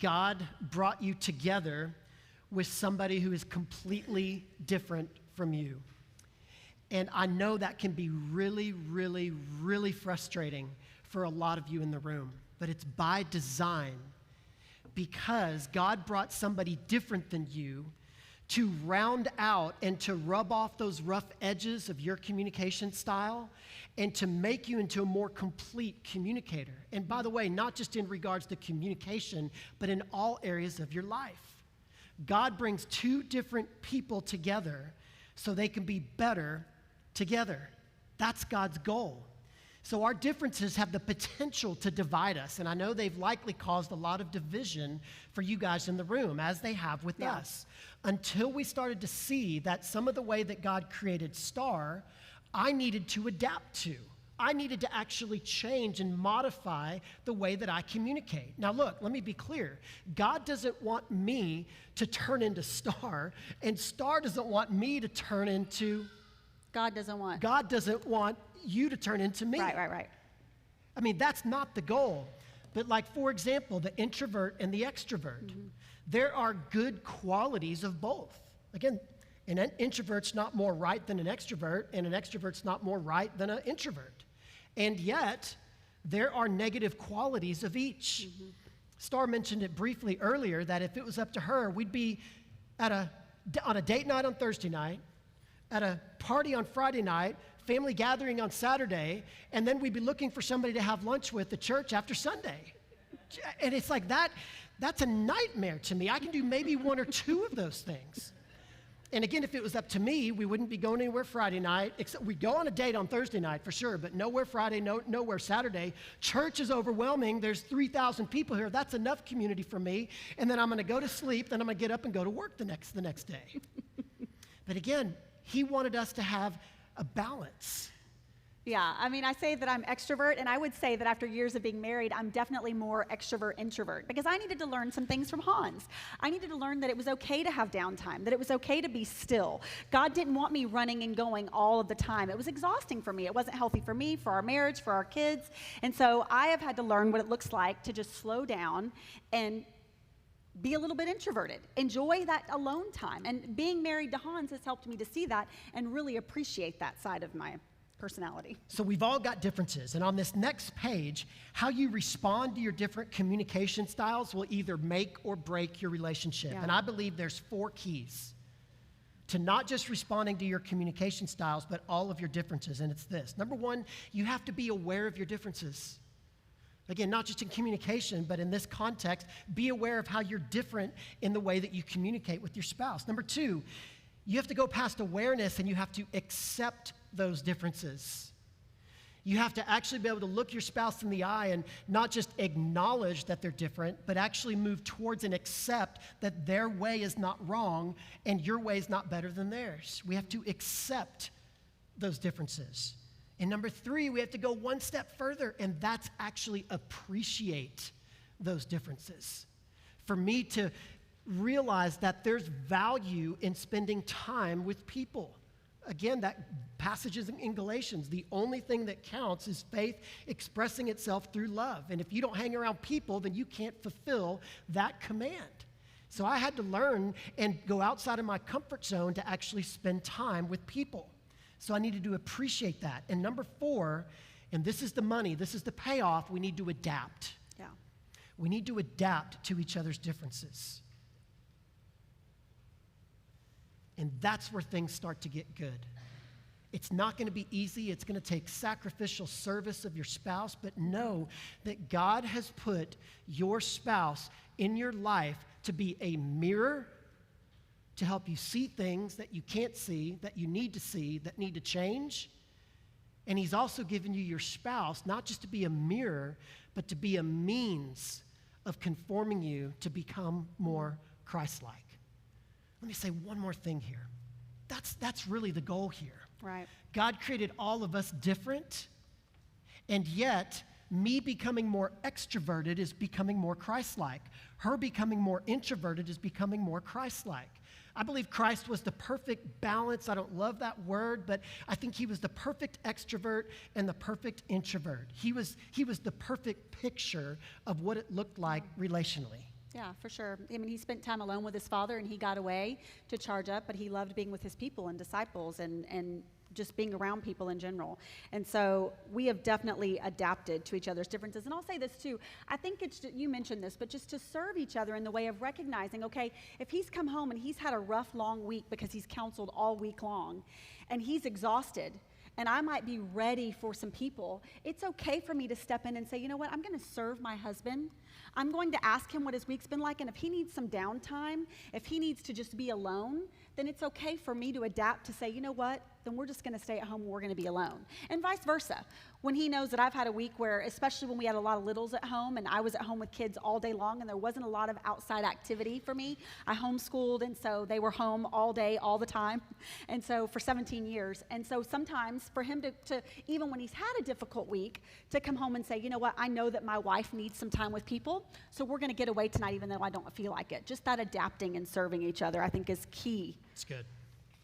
God brought you together with somebody who is completely different from you. And I know that can be really, really, really frustrating for a lot of you in the room, but it's by design, because God brought somebody different than you to round out and to rub off those rough edges of your communication style and to make you into a more complete communicator. And by the way, not just in regards to communication, but in all areas of your life. God brings two different people together so they can be better together. That's God's goal. So our differences have the potential to divide us, and I know they've likely caused a lot of division for you guys in the room, as they have with us, until we started to see that some of the way that God created Star, I needed to adapt to. I needed to actually change and modify the way that I communicate. Now look, let me be clear. God doesn't want me to turn into Star, and Star doesn't want me to turn into... God doesn't want you to turn into me. Right. I mean, that's not the goal. But like, for example, the introvert and the extrovert, there are good qualities of both. Again, an introvert's not more right than an extrovert, and an extrovert's not more right than an introvert. And yet, there are negative qualities of each. Star mentioned it briefly earlier, that if it was up to her, we'd be on a date night on Thursday night, at a party on Friday night, family gathering on Saturday, and then we'd be looking for somebody to have lunch with at church after Sunday. And it's like that's a nightmare to me. I can do maybe one or two of those things. And again, if it was up to me, we wouldn't be going anywhere Friday night, except we'd go on a date on Thursday night for sure, but nowhere Friday, nowhere Saturday. Church is overwhelming. There's 3,000 people here. That's enough community for me. And then I'm going to go to sleep, then I'm going to get up and go to work the next day. But again, he wanted us to have a balance. Yeah, I mean, I say that I'm extrovert, and I would say that after years of being married, I'm definitely more extrovert-introvert, because I needed to learn some things from Hans. I needed to learn that it was okay to have downtime, that it was okay to be still. God didn't want me running and going all of the time. It was exhausting for me. It wasn't healthy for me, for our marriage, for our kids. And so I have had to learn what it looks like to just slow down and be a little bit introverted. Enjoy that alone time. And being married to Hans has helped me to see that and really appreciate that side of my personality. So we've all got differences. And on this next page, how you respond to your different communication styles will either make or break your relationship. Yeah. And I believe there's 4 keys to not just responding to your communication styles, but all of your differences. And it's this. Number 1, you have to be aware of your differences. Again, not just in communication, but in this context, be aware of how you're different in the way that you communicate with your spouse. Number 2, you have to go past awareness and you have to accept those differences. You have to actually be able to look your spouse in the eye and not just acknowledge that they're different, but actually move towards and accept that their way is not wrong and your way is not better than theirs. We have to accept those differences. And number 3, we have to go one step further, and that's actually appreciate those differences. For me to realize that there's value in spending time with people. Again, that passage is in Galatians. The only thing that counts is faith expressing itself through love. And if you don't hang around people, then you can't fulfill that command. So I had to learn and go outside of my comfort zone to actually spend time with people. So I needed to appreciate that. And number 4, and this is the money, this is the payoff, we need to adapt. Yeah. We need to adapt to each other's differences. And that's where things start to get good. It's not going to be easy. It's going to take sacrificial service of your spouse, but know that God has put your spouse in your life to be a mirror, to help you see things that you can't see, that you need to see, that need to change. And he's also given you your spouse not just to be a mirror, but to be a means of conforming you to become more Christ-like. Let me say one more thing here. That's really the goal here. Right. God created all of us different, and yet me becoming more extroverted is becoming more Christ-like. Her becoming more introverted is becoming more Christ-like. I believe Christ was the perfect balance. I don't love that word, but I think he was the perfect extrovert and the perfect introvert. He was the perfect picture of what it looked like relationally. Yeah, for sure. I mean, he spent time alone with his father and he got away to charge up, but he loved being with his people and disciples and just being around people in general. And so we have definitely adapted to each other's differences. And I'll say this too. I think you mentioned this, but just to serve each other in the way of recognizing, okay, if he's come home and he's had a rough, long week because he's counseled all week long and he's exhausted, and I might be ready for some people, it's okay for me to step in and say, you know what, I'm going to serve my husband. I'm going to ask him what his week's been like, and if he needs some downtime, if he needs to just be alone, then it's okay for me to adapt to say, you know what, then we're just going to stay at home and we're going to be alone. And vice versa. When he knows that I've had a week where, especially when we had a lot of littles at home and I was at home with kids all day long and there wasn't a lot of outside activity for me, I homeschooled, and so they were home all day, all the time, and so for 17 years. And so sometimes for him to even when he's had a difficult week, to come home and say, you know what, I know that my wife needs some time with people, so we're going to get away tonight even though I don't feel like it. Just that adapting and serving each other, I think, is key. It's good.